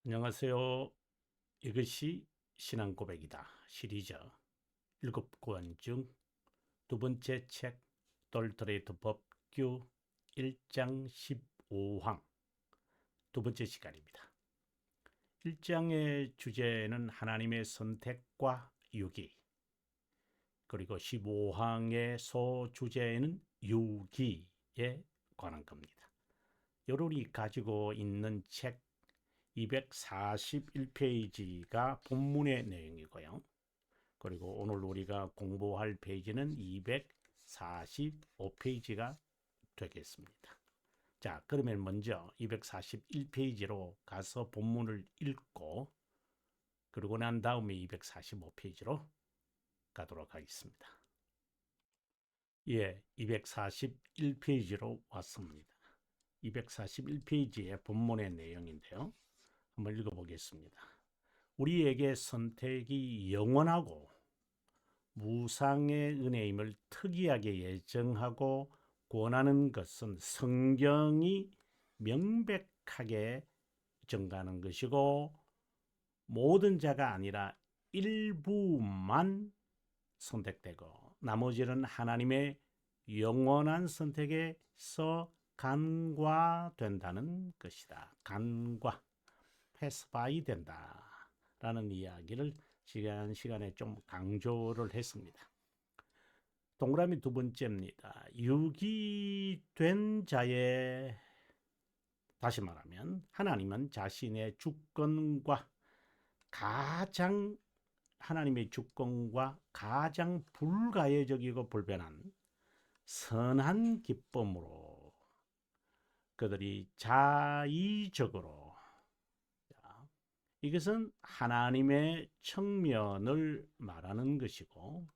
안녕하세요. 이것이 신앙 고백이다 시리즈 7권 중 두 번째 책 돌트레이트 법규 1장 15항 두 번째 시간입니다. 1장의 주제는 하나님의 선택과 유기, 그리고 15항의 소주제는 유기에 관한 겁니다. 여러분이 가지고 있는 책 241페이지가 본문의 내용이고요. 그리고 오늘 우리가 공부할 페이지는 245페이지가 되겠습니다. 자, 그러면 먼저 241페이지로 가서 본문을 읽고 그러고 난 다음에 245페이지로 가도록 하겠습니다. 예, 241페이지로 왔습니다. 241페이지의 본문의 내용인데요. 한번 읽어보겠습니다. 우리에게 선택이 영원하고 무상의 은혜임을 특이하게 예정하고 권하는 것은 성경이 명백하게 증가하는 것이고, 모든 자가 아니라 일부만 선택되고 나머지는 하나님의 영원한 선택에서 간과된다는 것이다. 간과, 패스바이 된다라는 이야기를 시간에 좀 강조를 했습니다. 동그라미 두 번째입니다. 유기된 자의, 다시 말하면 하나님은 자신의 주권과 하나님의 주권과 가장 불가해적이고 불변한 선한 기쁨으로 그들이 자의적으로, 이것은 하나님의 측면을 말하는 것이고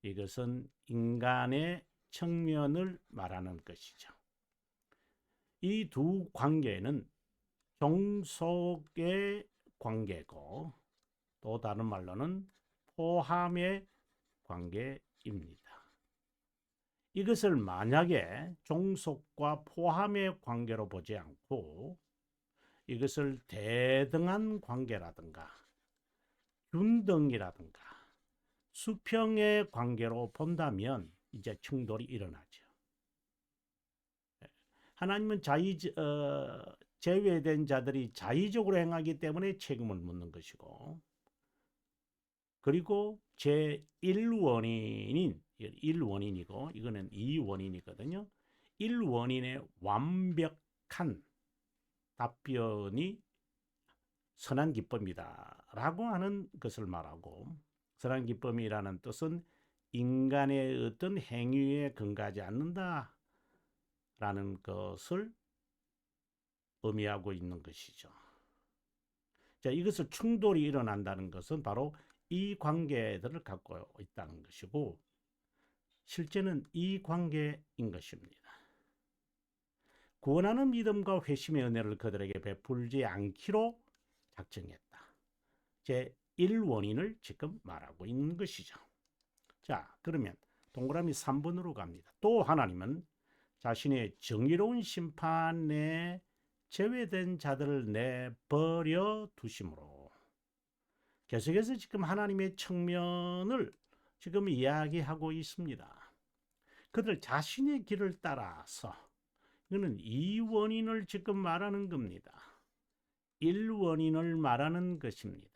이것은 인간의 측면을 말하는 것이죠. 이 두 관계는 종속의 관계고 또 다른 말로는 포함의 관계입니다. 이것을 만약에 종속과 포함의 관계로 보지 않고 이것을 대등한 관계라든가 균등이라든가 수평의 관계로 본다면 이제 충돌이 일어나죠. 하나님은 제외된 자들이 자의적으로 행하기 때문에 책임을 묻는 것이고, 그리고 제1원인인 1원인이고 이거는 2원인이거든요. 1원인의 완벽한 답변이 선한 기쁨이다 라고 하는 것을 말하고, 선한 기쁨이라는 뜻은 인간의 어떤 행위에 근거하지 않는다 라는 것을 의미하고 있는 것이죠. 자, 이것을 충돌이 일어난다는 것은 바로 이 관계들을 갖고 있다는 것이고, 실제는 이 관계인 것입니다. 구원하는 믿음과 회심의 은혜를 그들에게 베풀지 않기로 작정했다. 제 1원인을 지금 말하고 있는 것이죠. 자, 그러면 동그라미 3번으로 갑니다. 또 하나님은 자신의 정의로운 심판에 제외된 자들을 내버려 두심으로, 계속해서 지금 하나님의 측면을 지금 이야기하고 있습니다. 그들 자신의 길을 따라서, 이거는 2원인을 지금 말하는 겁니다. 1원인을 말하는 것입니다.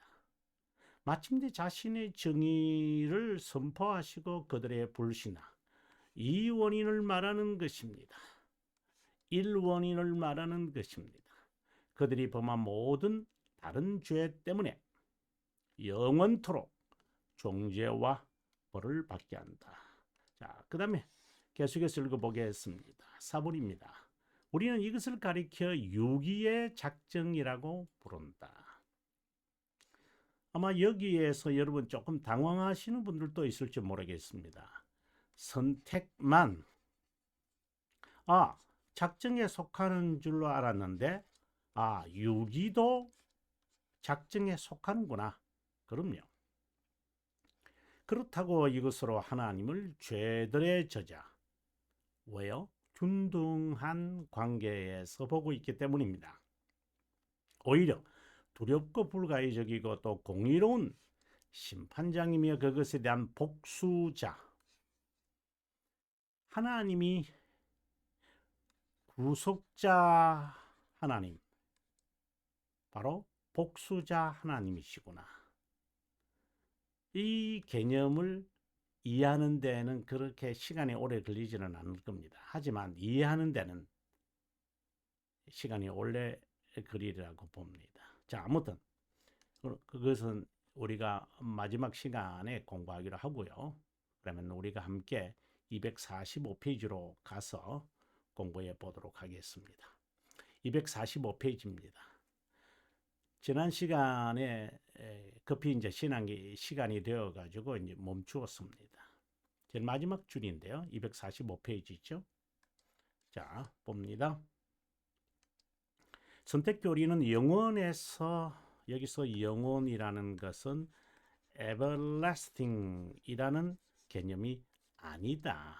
마침내 자신의 정의를 선포하시고 그들의 불신앙, 2원인을 말하는 것입니다. 1원인을 말하는 것입니다. 그들이 범한 모든 다른 죄 때문에 영원토록 종죄와 벌을 받게 한다. 자, 그 다음에 계속해서 읽어보겠습니다. 4번입니다. 우리는 이것을 가리켜 유기의 작정이라고 부른다. 아마 여기에서 여러분 조금 당황하시는 분들도 있을지 모르겠습니다. 선택만, 작정에 속하는 줄로 알았는데, 유기도 작정에 속하는구나. 그럼요. 그렇다고 이것으로 하나님을 죄들의 저자, 왜요? 균등한 관계에서 보고 있기 때문입니다. 오히려 두렵고 불가해적이고 또 공의로운 심판장이며 그것에 대한 복수자. 하나님이 구속자 하나님, 바로 복수자 하나님이시구나. 이 개념을 이해하는 데는 그렇게 시간이 오래 걸리지는 않을 겁니다. 하지만 이해하는 데는 시간이 오래 걸리리라고 봅니다. 자, 아무튼 그것은 우리가 마지막 시간에 공부하기로 하고요. 그러면 우리가 함께 245페이지로 가서 공부해 보도록 하겠습니다. 245페이지입니다. 지난 시간에 급히 이제 시간이 되어 가지고 이제 멈추었습니다. 제일 마지막 줄인데요. 245페이지죠. 자, 봅니다. 선택교리는 영원에서, 여기서 영원이라는 것은 everlasting이라는 개념이 아니다.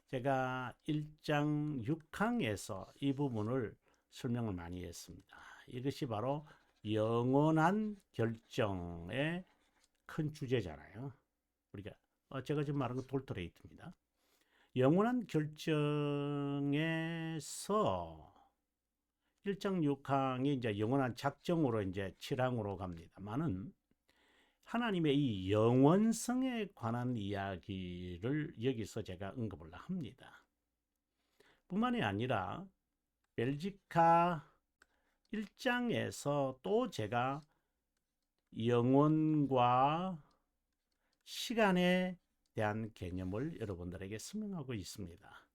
제가 1장 6항에서 이 부분을 설명을 많이 했습니다. 이것이 바로 영원한 결정의 큰 주제잖아요. 우리가 제가 지금 말한 건 돌토레이트입니다. 영원한 결정에서 1장 6항이 이제 영원한 작정으로 이제 7항으로 갑니다만은 하나님의 이 영원성에 관한 이야기를 여기서 제가 언급을 합니다. 뿐만이 아니라 벨지카 1장에서 또 제가 영원과 시간에 대한 개념을 여러분들에게 설명하고 있습니다.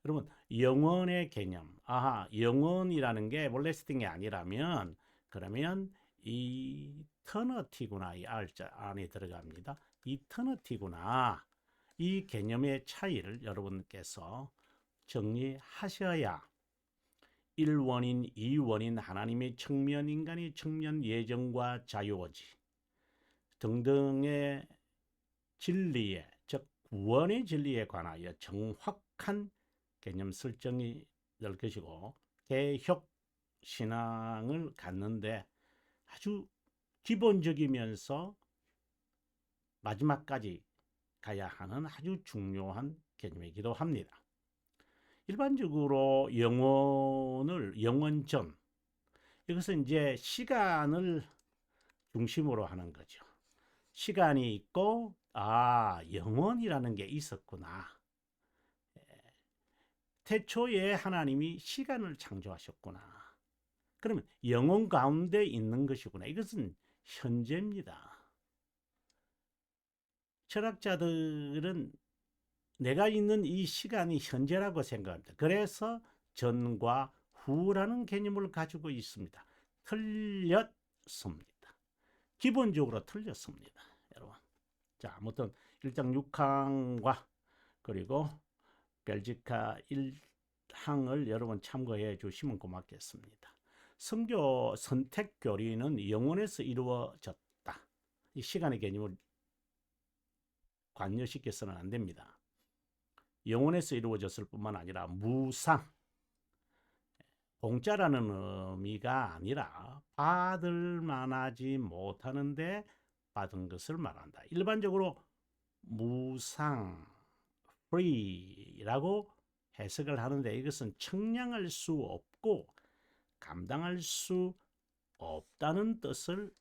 여러분, 영원의 개념, 영원이라는 게 everlasting이 아니라면 그러면 이터너티구나, 이 알자 안에 들어갑니다. 이터너티구나, 이 개념의 차이를 여러분께서 정리하셔야 1원인, 2원인 하나님의 측면, 인간의 측면, 예정과 자유의지 등등의 진리에, 즉 구원의 진리에 관하여 정확한 개념 설정이 될 것이고, 개혁 신앙을 갖는데 아주 기본적이면서 마지막까지 가야 하는 아주 중요한 개념이기도 합니다. 일반적으로 영원전, 이것은 이제 시간을 중심으로 하는 거죠. 시간이 있고, 영원이라는 게 있었구나. 태초에 하나님이 시간을 창조하셨구나. 그러면 영원 가운데 있는 것이구나. 이것은 현재입니다. 철학자들은 내가 있는 이 시간이 현재라고 생각합니다. 그래서 전과 후라는 개념을 가지고 있습니다. 틀렸습니다. 기본적으로 틀렸습니다. 여러분. 자, 아무튼 1장 6항과 그리고 벨지카 1항을 여러분 참고해 주시면 고맙겠습니다. 선교 선택 교리는 영원에서 이루어졌다. 이 시간의 개념을 관여시켜서는 안 됩니다. 영원에서 이루어졌을 뿐만 아니라 무상, 공짜라는 의미가 아니라 받을 만하지 못하는데 받은 것을 말한다. 일반적으로 무상, free라고 해석을 하는데 이것은 청량할 수 없고 감당할 수 없다는 뜻을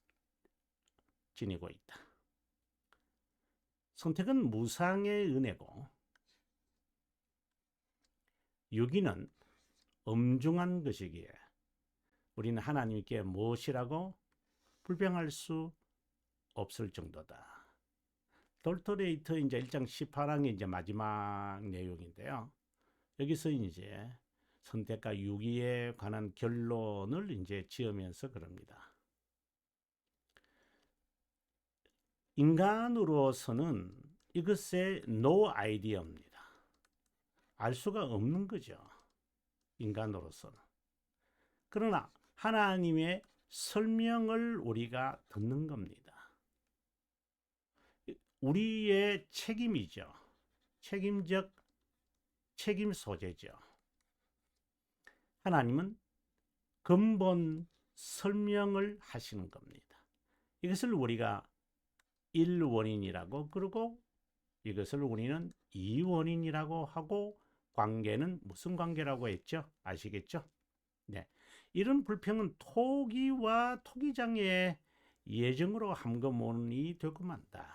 지니고 있다. 선택은 무상의 은혜고 유기는 엄중한 것이기에 우리는 하나님께 무엇이라고 불평할 수 없을 정도다. 돌토레이트 이제 1장 18항이 이제 마지막 내용인데요. 여기서 이제 선택과 유기에 관한 결론을 이제 지으면서 그럽니다. 인간으로서는 이것의 no idea입니다. 알 수가 없는 거죠. 인간으로서는. 그러나 하나님의 설명을 우리가 듣는 겁니다. 우리의 책임이죠. 책임 소재죠. 하나님은 근본 설명을 하시는 겁니다. 이것을 우리가 1원인이라고 그러고 이것을 우리는 2원인이라고 하고 관계는 무슨 관계라고 했죠? 아시겠죠? 네. 이런 불평은 토기와 토기장애의 예정으로 함금원이 되고 만다.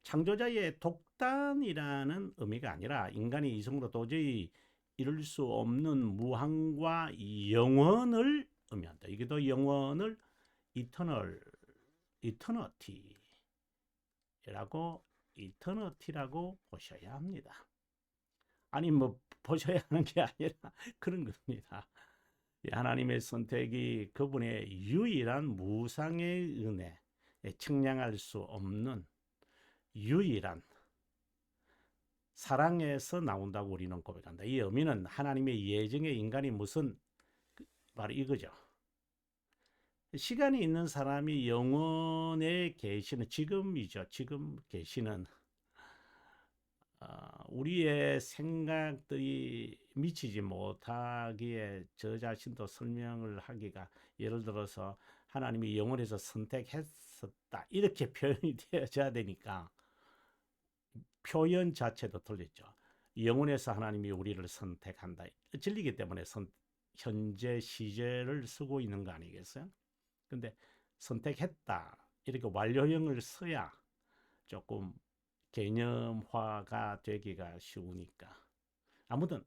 창조자의 독단이라는 의미가 아니라 인간이 이성으로 도저히 이룰 수 없는 무한과 영원을 의미한다. 이게 더 영원을 이터너티라고 보셔야 합니다. 아니 뭐 보셔야 하는 게 아니라 그런 겁니다. 하나님의 선택이 그분의 유일한 무상의 은혜, 측량할 수 없는 유일한 사랑에서 나온다고 우리는 고백한다. 이 의미는 하나님의 예정의 인간이 무슨 바로 이거죠. 시간이 있는 사람이 영원에 계시는 지금이죠. 지금 계시는 우리의 생각들이 미치지 못하기에 저 자신도 설명을 하기가 예를 들어서 하나님이 영원에서 선택했었다 이렇게 표현이 되어져야 되니까 표현 자체도 틀렸죠. 영원에서 하나님이 우리를 선택한다. 진리이기 때문에 현재 시제를 쓰고 있는 거 아니겠어요? 근데 선택했다 이렇게 완료형을 써야 조금 개념화가 되기가 쉬우니까. 아무튼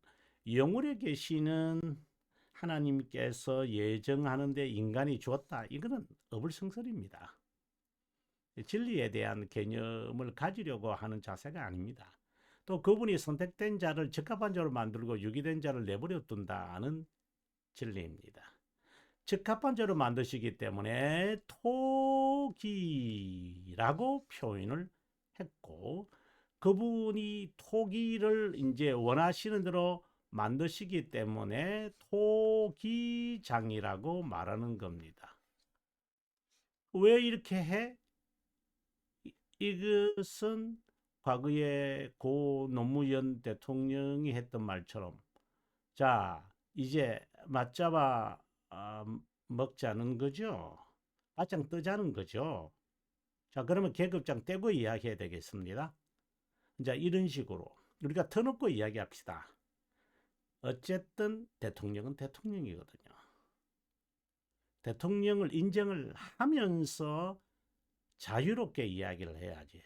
영원에 계시는 하나님께서 예정하는데 인간이 주었다. 이거는 어불성설입니다. 진리에 대한 개념을 가지려고 하는 자세가 아닙니다. 또 그분이 선택된 자를 적합한 자로 만들고 유기된 자를 내버려 둔다는 진리입니다. 적합한 자로 만드시기 때문에 토기라고 표현을 했고 그분이 토기를 이제 원하시는 대로 만드시기 때문에 토기장이라고 말하는 겁니다. 왜 이렇게 해? 이것은 과거에 고 노무현 대통령이 했던 말처럼 자 이제 맞잡아 먹자는 거죠. 맞짱 뜨자는 거죠. 자 그러면 계급장 떼고 이야기해야 되겠습니다. 자 이런 식으로 우리가 터놓고 이야기합시다. 어쨌든 대통령은 대통령이거든요. 대통령을 인정을 하면서 자유롭게 이야기를 해야지.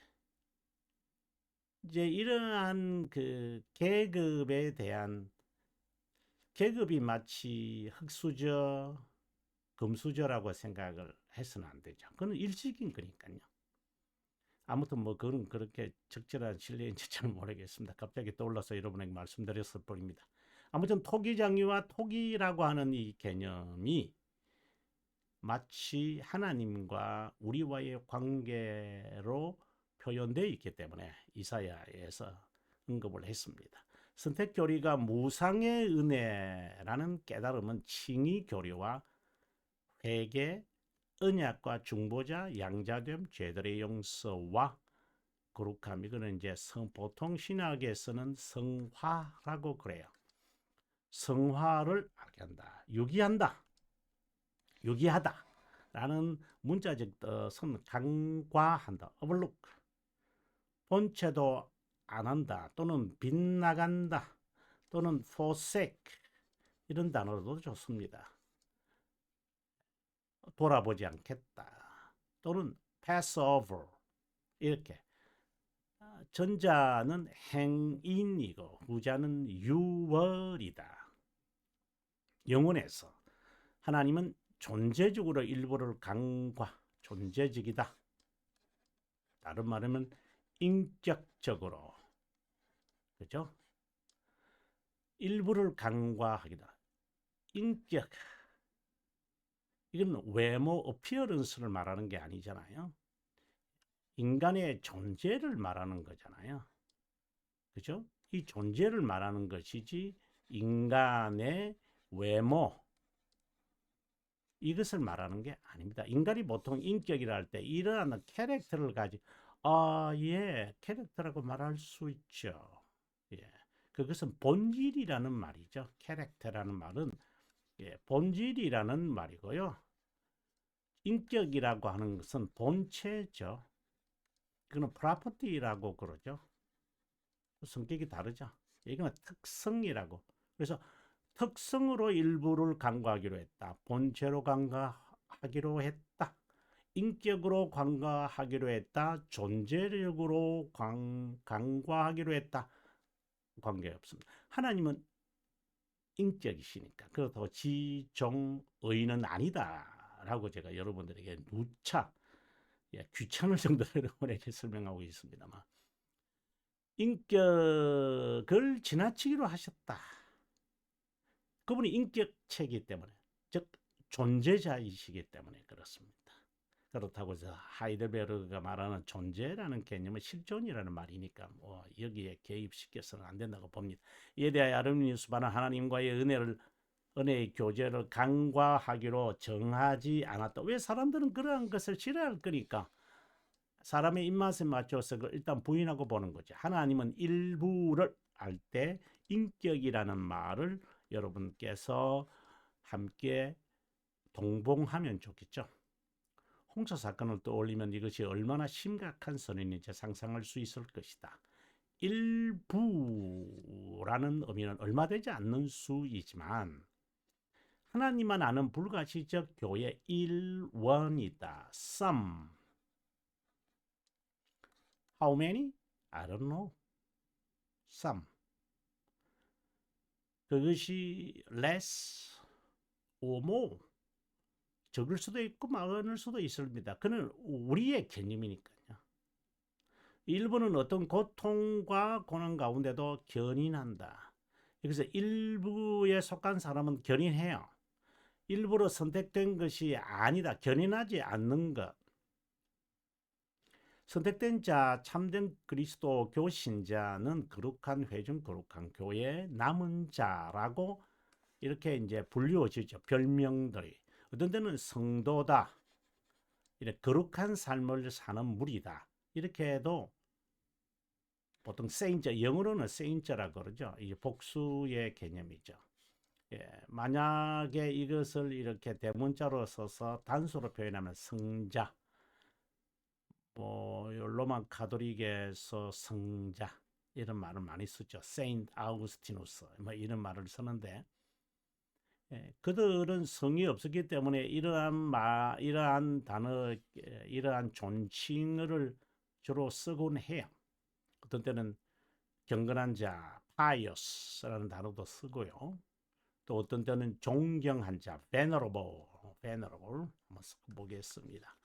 이제 이러한 그 계급에 대한 계급이 마치 흙수저, 금수저라고 생각을 해서는 안 되죠. 그건 일식인 거니까요. 아무튼 뭐 그건 그렇게 적절한 진리인지 잘 모르겠습니다. 갑자기 떠올라서 여러분에게 말씀드렸을 뿐입니다. 아무튼 토기장유와 토기라고 하는 이 개념이 마치 하나님과 우리와의 관계로 표현되어 있기 때문에 이사야에서 언급을 했습니다. 선택교리가 무상의 은혜라는 깨달음은 칭의교리와 회개, 언약과 중보자, 양자됨, 죄들의 용서와 거룩함 이거는 이제 보통 신학에서는 성화라고 그래요. 성화를 알게 한다, 유기하다 라는 문자적 뜻은 간과한다, overlook, 본체도 안 한다 또는 빗나간다 또는 forsake 이런 단어도 좋습니다. 돌아보지 않겠다 또는 pass over 이렇게 전자는 행인이고 후자는 유월이다. 영혼에서 하나님은 존재적으로 일부를 간과 존재적이다. 다른 말하면 인격적으로 그죠? 일부를 간과하기다. 인격 이건 외모 어피어런스를 말하는 게 아니잖아요. 인간의 존재를 말하는 거잖아요. 그죠? 이 존재를 말하는 것이지 인간의 외모 이것을 말하는 게 아닙니다. 인간이 보통 인격이라 할 때 이러한 캐릭터를 가지고 예, 캐릭터라고 말할 수 있죠. 예. 그것은 본질이라는 말이죠. 캐릭터라는 말은 예, 본질이라는 말이고요. 인격이라고 하는 것은 본체죠. 그거는 프로퍼티라고 그러죠. 성격이 다르죠. 이거는 특성이라고. 그래서 특성으로 일부를 간과하기로 했다. 본체로 간과하기로 했다. 인격으로 간과하기로 했다. 존재력으로 간과하기로 했다. 관계없습니다. 하나님은 인격이시니까 그렇다고 지종의는 아니다라고 제가 여러분들에게 누차 귀찮을 정도로 여러분에게 설명하고 있습니다만, 인격을 지나치기로 하셨다. 그분이 인격체이기 때문에, 즉 존재자이시기 때문에 그렇습니다. 그렇다고 해서 하이델베르그가 말하는 존재라는 개념은 실존이라는 말이니까 뭐 여기에 개입시켜서는 안 된다고 봅니다. 이에 대하여 아르미니우스파는 하나님과의 은혜의 교제를 간과하기로 정하지 않았다. 왜? 사람들은 그러한 것을 싫어할 거니까 사람의 입맛에 맞춰서 일단 부인하고 보는 거죠. 하나님은 일부를 알 때 인격이라는 말을 여러분께서 함께 동봉하면 좋겠죠. 홍차 사건을 떠올리면 이것이 얼마나 심각한 선언인지 상상할 수 있을 것이다. 일부라는 의미는 얼마 되지 않는 수이지만 하나님만 아는 불가시적 교의 일원이다. Some. How many? I don't know. Some. 그것이 less or more. 적을 수도 있고 많을 수도 있습니다. 그는 우리의 개념이니까요. 일부는 어떤 고통과 고난 가운데도 견인한다. 그래서 일부에 속한 사람은 견인해요. 일부로 선택된 것이 아니다. 견인하지 않는 것. 선택된 자, 참된 그리스도교 신자는 거룩한 회중, 거룩한 교회, 남은 자라고 이렇게 이제 불리워지죠. 별명들이. 어떤 때는 성도다, 이렇게 거룩한 삶을 사는 무리다, 이렇게 해도 보통 세인자, 영어로는 세인자라고 그러죠. 이게 복수의 개념이죠. 예, 만약에 이것을 이렇게 대문자로 써서 단수로 표현하면 성자, 뭐 로만 가톨릭에서 성자 이런 말을 많이 쓰죠. 세인트 아우구스티누스 뭐 이런 말을 쓰는데, 그들은 성이 없었기 때문에 이러한 단어, 이러한 존칭어를 주로 쓰곤 해요. 어떤 때는 경건한 자, pious라는 단어도 쓰고요. 또 어떤 때는 존경한 자, venerable 한번 써보겠습니다.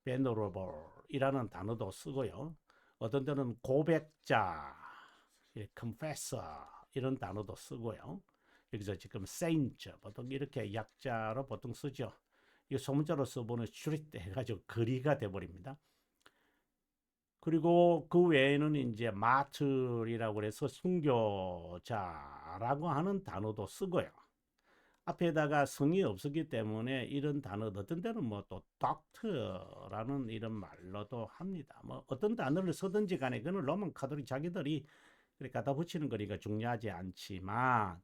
venerable이라는 단어도 쓰고요. 어떤 때는 고백자, confessor 이런 단어도 쓰고요. 여기서 지금 saint 보통 이렇게 약자로 보통 쓰죠. 이 소문자로 써보는 슈리트 해가지고 거리가 돼버립니다. 그리고 그 외에는 이제 마틀이라고 해서 순교자라고 하는 단어도 쓰고요. 앞에다가 성이 없었기 때문에 이런 단어, 어떤 때는 뭐 또 doctor라는 이런 말로도 합니다. 뭐 어떤 단어를 쓰든지 간에 그는 로만 카톨릭 자기들이 갖다 붙이는 거니까 중요하지 않지만,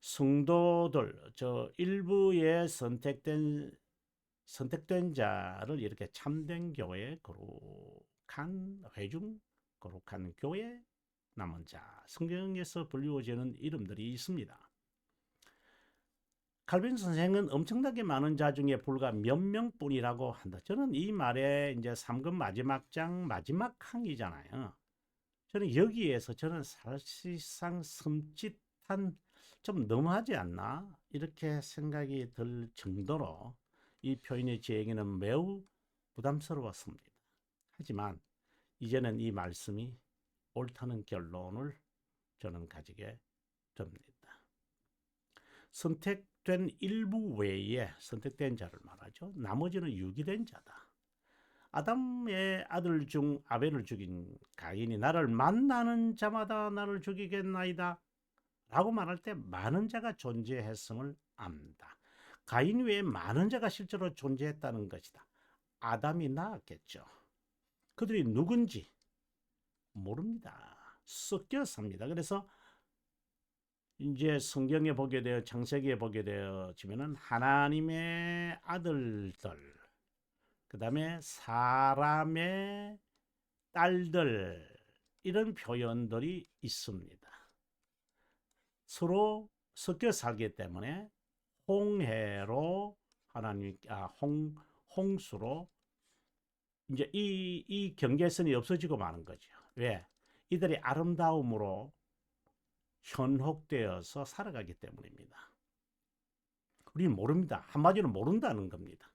성도들, 저 일부의 선택된 자를 이렇게 참된 교회, 거룩한 회중, 거룩한 교회, 남은 자, 성경에서 불리워지는 이름들이 있습니다. 칼빈 선생은 엄청나게 많은 자 중에 불과 몇 명뿐이라고 한다. 저는 이 말에 이제 3급 마지막 장 마지막 항이잖아요. 저는 여기에서 저는 사실상 섬찟한, 좀 너무하지 않나 이렇게 생각이 들 정도로 이 표현이 제에게는 매우 부담스러웠습니다. 하지만 이제는 이 말씀이 옳다는 결론을 저는 가지게 됩니다. 선택된 일부 외에 선택된 자를 말하죠. 나머지는 유기된 자다. 아담의 아들 중 아벨을 죽인 가인이 나를 만나는 자마다 나를 죽이겠나이다 라고 말할 때 많은 자가 존재했음을 압니다. 가인 외에 많은 자가 실제로 존재했다는 것이다. 아담이 나았겠죠. 그들이 누군지 모릅니다. 섞여 삽니다. 그래서 이제 성경에 보게 되어, 창세기에 보게 되어지면은 하나님의 아들들, 그 다음에 사람의 딸들, 이런 표현들이 있습니다. 서로 섞여 살기 때문에 홍해로 하나님, 홍수로 이제 이 경계선이 없어지고 마는 거죠. 왜? 이들이 아름다움으로 현혹되어서 살아가기 때문입니다. 우리는 모릅니다. 한마디로 모른다는 겁니다.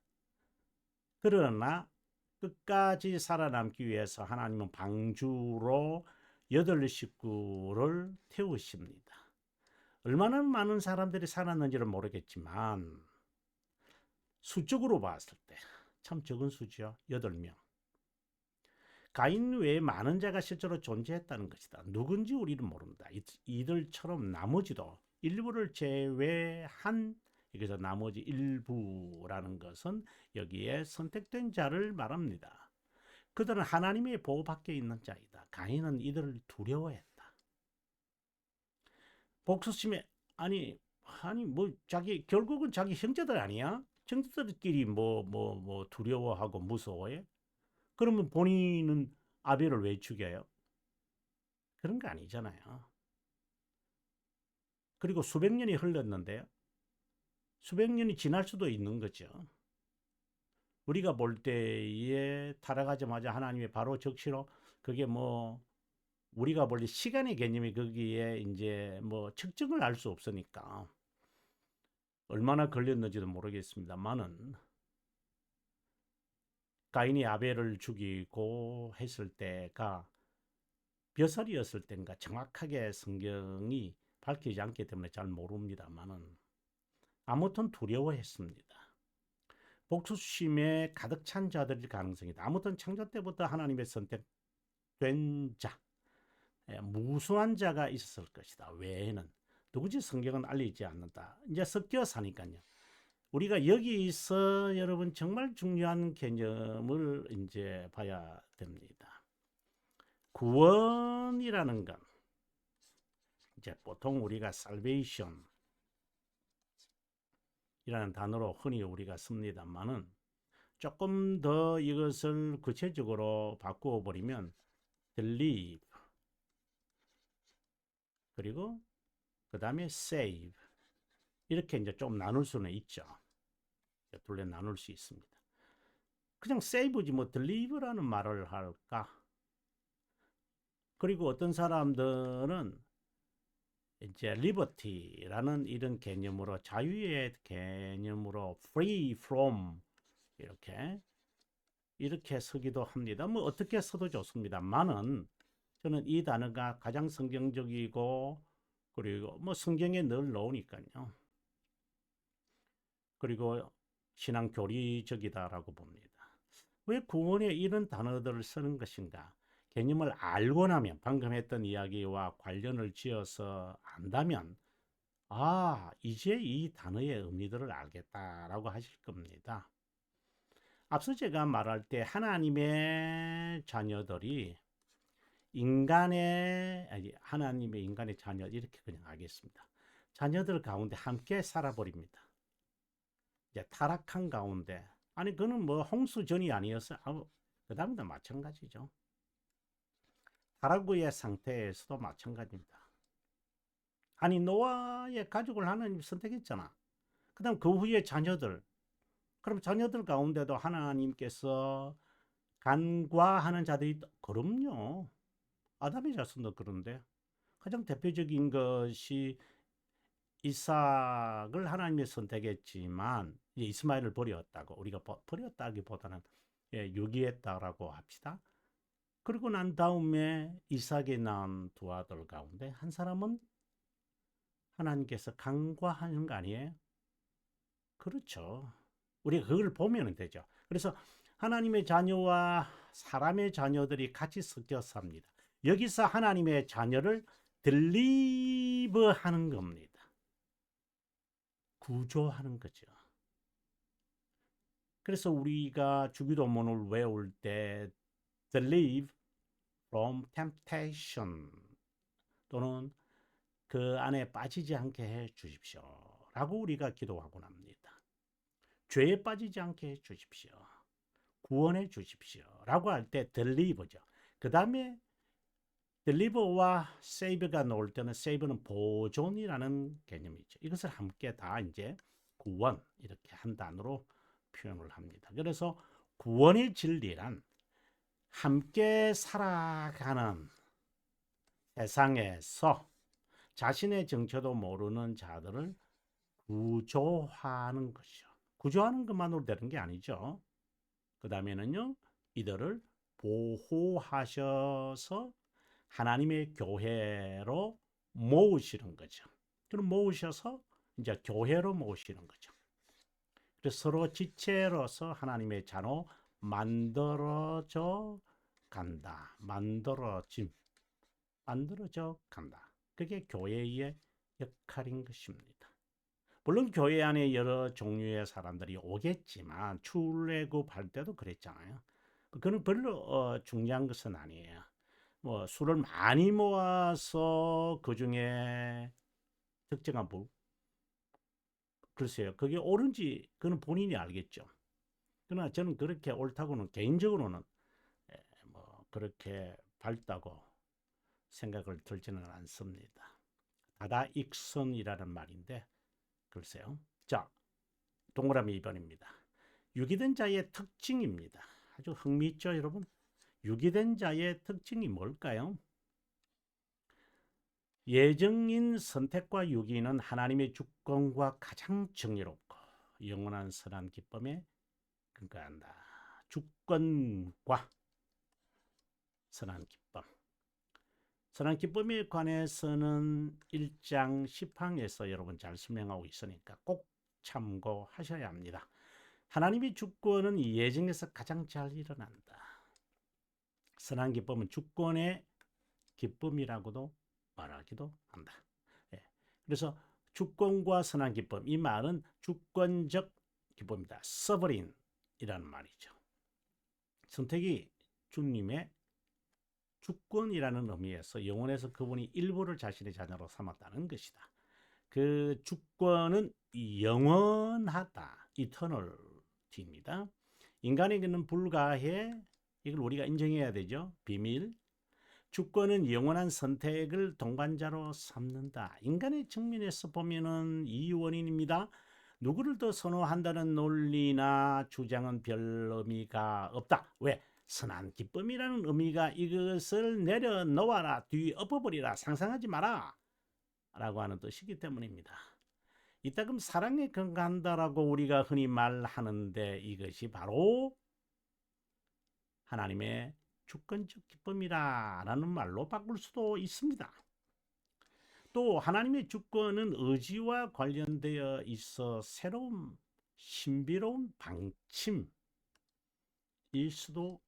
그러나 끝까지 살아남기 위해서 하나님은 방주로 8식구를 태우십니다. 얼마나 많은 사람들이 살았는지는 모르겠지만 수적으로 봤을 때 참 적은 수죠. 8명. 가인 외에 많은 자가 실제로 존재했다는 것이다. 누군지 우리는 모른다. 이들처럼 나머지도 일부를 제외한, 여기서 나머지 일부라는 것은 여기에 선택된 자를 말합니다. 그들은 하나님의 보호 밖에 있는 자이다. 가인은 이들을 두려워했다. 복수심에 뭐 결국은 자기 형제들 아니야? 형제들끼리 뭐 두려워하고 무서워해? 그러면 본인은 아벨을 왜 죽여요? 그런 거 아니잖아요. 그리고 수백 년이 흘렀는데요. 수백 년이 지날 수도 있는 거죠. 우리가 볼 때에 타락하자마자 하나님의 바로 적시로, 그게 뭐 우리가 볼 때 시간의 개념이 거기에 이제 뭐 측정을 할 수 없으니까 얼마나 걸렸는지도 모르겠습니다만은, 가인이 아벨을 죽이고 했을 때가 몇 살이었을 때인가 정확하게 성경이 밝히지 않기 때문에 잘 모릅니다만은 아무튼 두려워했습니다. 복수심에 가득 찬 자들일 가능성이다. 아무튼 창조 때부터 하나님의 선택된 자, 무수한 자가 있었을 것이다. 외에는 누구지 성경은 알리지 않는다. 이제 섞여 사니까요. 우리가 여기서 여러분 정말 중요한 개념을 이제 봐야 됩니다. 구원이라는 건 이제 보통 우리가 salvation 이라는 단어로 흔히 우리가 씁니다만은, 조금 더 이것을 구체적으로 바꾸어 버리면 believe, 그리고 그 다음에 save, 이렇게 이제 좀 나눌 수는 있죠. 둘레 나눌 수 있습니다. 그냥 save지 뭐 believe라는 말을 할까? 그리고 어떤 사람들은 이제 liberty라는 이런 개념으로, 자유의 개념으로 free from, 이렇게 쓰기도 합니다. 뭐 어떻게 써도 좋습니다만은 저는 이 단어가 가장 성경적이고, 그리고 뭐 성경에 늘 나오니까요. 그리고 신앙 교리적이다라고 봅니다. 왜 구원에 이런 단어들을 쓰는 것인가? 개념을 알고 나면, 방금 했던 이야기와 관련을 지어서 안다면, 이제 이 단어의 의미들을 알겠다라고 하실 겁니다. 앞서 제가 말할 때 하나님의 자녀들이 하나님의 인간의 자녀, 이렇게 그냥 하겠습니다. 자녀들 가운데 함께 살아버립니다. 이제 타락한 가운데, 그는 뭐 홍수 전이 아니어서 그 다음도 마찬가지죠. 타락 후의 상태에서도 마찬가지입니다. 노아의 가족을 하나님이 선택했잖아. 그 다음 그 후에 자녀들, 그럼 자녀들 가운데도 하나님께서 간과하는 자들이 있다. 그럼요. 아담의 자손도 그런데 가장 대표적인 것이 이삭을 하나님이 선택했지만 이스마엘을 버렸다고, 우리가 버렸다기보다는 유기했다라고 합시다. 그리고 난 다음에 이삭이 낳은 두 아들 가운데 한 사람은 하나님께서 간과하는 거 아니에요? 그렇죠. 우리가 그걸 보면 되죠. 그래서 하나님의 자녀와 사람의 자녀들이 같이 섞여 삽니다. 여기서 하나님의 자녀를 딜리버하는 겁니다. 구조하는 거죠. 그래서 우리가 주기도문을 외울 때 deliver from temptation, 또는 그 안에 빠지지 않게 해 주십시오 라고 우리가 기도하곤 합니다. 죄에 빠지지 않게 해 주십시오. 구원해 주십시오라고 할 때 deliver죠. 그 다음에 deliver와 save가 나올 때는 save는 보존이라는 개념이죠. 이것을 함께 다 이제 구원 이렇게 한 단어로 표현을 합니다. 그래서 구원의 진리란 함께 살아가는 세상에서 자신의 정체도 모르는 자들을 구조하는 것이죠. 구조하는 것만으로 되는 게 아니죠. 그 다음에는요, 이들을 보호하셔서 하나님의 교회로 모으시는 거죠. 그럼 모으셔서 이제 교회로 모으시는 거죠. 그래서 서로 지체로서 하나님의 자로 만들어져 간다. 만들어져 간다. 그게 교회의 역할인 것입니다. 물론 교회 안에 여러 종류의 사람들이 오겠지만 출애굽할 때도 그랬잖아요. 그건 별로 중요한 것은 아니에요. 뭐 술을 많이 모아서 그 중에 특정한 글쎄요. 그게 옳은지 그는 본인이 알겠죠. 그러나 저는 그렇게 옳다고는 개인적으로는 뭐 그렇게 밝다고 생각을 들지는 않습니다. 다다익선이라는 말인데 글쎄요. 자, 동그라미 2번입니다. 유기된 자의 특징입니다. 아주 흥미있죠, 여러분? 유기된 자의 특징이 뭘까요? 예정인 선택과 유기는 하나님의 주권과 가장 정의롭고 영원한 선한 기쁨에 근거한다. 주권과 선한 기쁨. 선한 기쁨에 관해서는 1장 10항에서 여러분 잘 설명하고 있으니까 꼭 참고하셔야 합니다. 하나님의 주권은 예정에서 가장 잘 일어난다. 선한 기쁨은 주권의 기쁨이라고도 말하기도 한다. 예. 그래서 주권과 선한 기쁨, 이 말은 주권적 기쁨이다. 서버린이라는 말이죠. 선택이 주님의 주권이라는 의미에서 영원에서 그분이 일부를 자신의 자녀로 삼았다는 것이다. 그 주권은 영원하다. 이터널티입니다. 인간에게는 불가해. 이걸 우리가 인정해야 되죠. 비밀. 주권은 영원한 선택을 동반자로 삼는다. 인간의 측면에서 보면은 이 원인입니다. 누구를 더 선호한다는 논리나 주장은 별 의미가 없다. 왜? 선한 기쁨이라는 의미가 이것을 내려놓아라, 뒤 엎어버리라, 상상하지 마라 라고 하는 뜻이기 때문입니다. 이따금 사랑에 근거한다라고 우리가 흔히 말하는데 이것이 바로 하나님의 주권적 기쁨이라는 말로 바꿀 수도 있습니다. 또 하나님의 주권은 의지와 관련되어 있어 새로운 신비로운 방침일 수도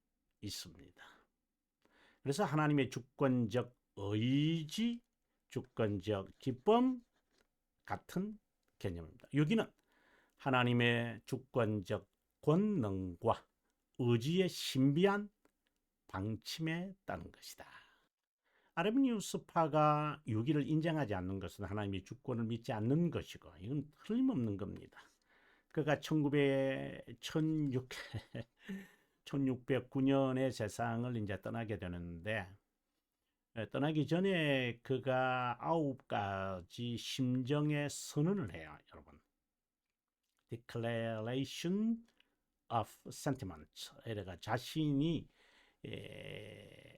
있습니다. 그래서 하나님의 주권적 의지, 주권적 기쁨 같은 개념입니다. 여기는 하나님의 주권적 권능과 의지의 신비한 방침에 따른 것이다. 아르미니우스파가 유기를 인정하지 않는 것은 하나님의 주권을 믿지 않는 것이고 이건 틀림없는 겁니다. 그가 1609년에 세상을 이제 떠나게 되는데 떠나기 전에 그가 9가지 심정의 선언을 해요, 여러분. Declaration of Sentiments. 이래가 자신이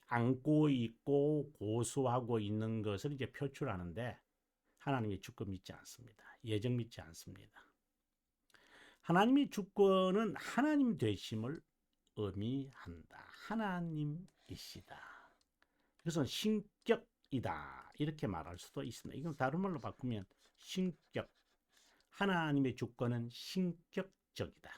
안고 있고 고수하고 있는 것을 이제 표출하는데 하나님의 주권 믿지 않습니다. 예정 믿지 않습니다. 하나님의 주권은 하나님 되심을 의미한다. 하나님이시다. 그래서 신격이다. 이렇게 말할 수도 있습니다. 이건 다른 말로 바꾸면 신격. 하나님의 주권은 신격적이다.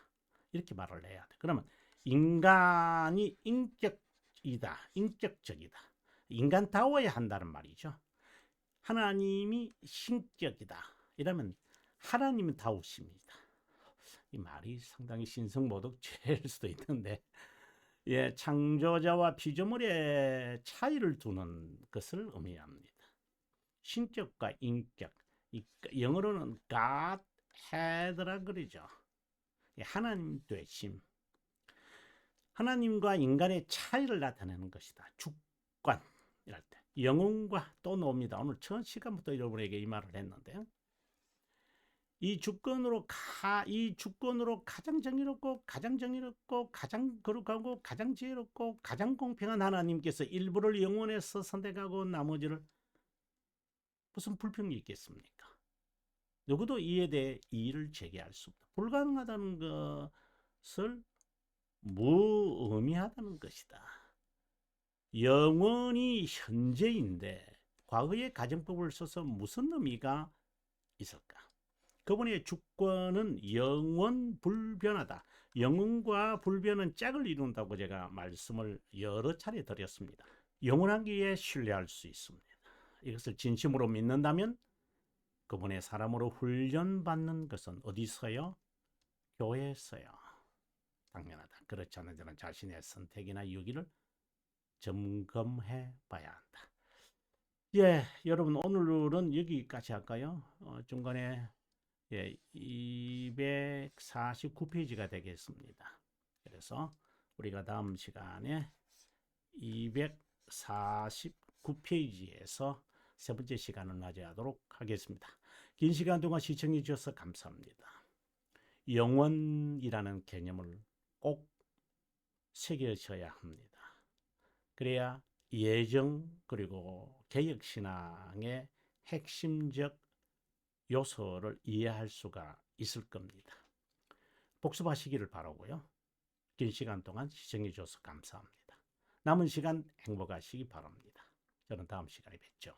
이렇게 말을 해야 돼. 그러면 인간이 인격이다. 인격적이다. 인간다워야 한다는 말이죠. 하나님이 신격이다. 이러면 하나님은 다우십니다. 이 말이 상당히 신성모독죄일 수도 있는데 예, 창조자와 피조물의 차이를 두는 것을 의미합니다. 신격과 인격. 영어로는 Godhead라 그러죠. 하나님 되심. 하나님과 인간의 차이를 나타내는 것이다. 주관 이럴 때 영혼과 또 나옵니다. 오늘 첫 시간부터 여러분에게 이 말을 했는데 이 주권으로 가장 정의롭고 가장 거룩하고 가장 지혜롭고 가장 공평한 하나님께서 일부를 영원에서 선택하고 나머지를 무슨 불평이 있겠습니까? 누구도 이에 대해 이의를 제기할 수 없다. 불가능하다는 것을 무의미하다는 것이다. 영원히 현재인데 과거의 가정법을 써서 무슨 의미가 있을까? 그분의 주권은 영원 불변하다. 영원과 불변은 짝을 이룬다고 제가 말씀을 여러 차례 드렸습니다. 영원하기에 신뢰할 수 있습니다. 이것을 진심으로 믿는다면 그분의 사람으로 훈련받는 것은 어디서요? 교회에서요. 당연하다. 그렇지 않은 자는 자신의 선택이나 유기를 점검해 봐야 한다. 예, 여러분 오늘은 여기까지 할까요? 중간에 249페이지가 되겠습니다. 그래서 우리가 다음 시간에 249페이지에서 세 번째 시간을 맞이하도록 하겠습니다. 긴 시간 동안 시청해 주셔서 감사합니다. 영원이라는 개념을 꼭 새겨셔야 합니다. 그래야 예정 그리고 개혁신앙의 핵심적 요소를 이해할 수가 있을 겁니다. 복습하시기를 바라고요. 긴 시간 동안 시청해 주셔서 감사합니다. 남은 시간 행복하시기 바랍니다. 저는 다음 시간에 뵙죠.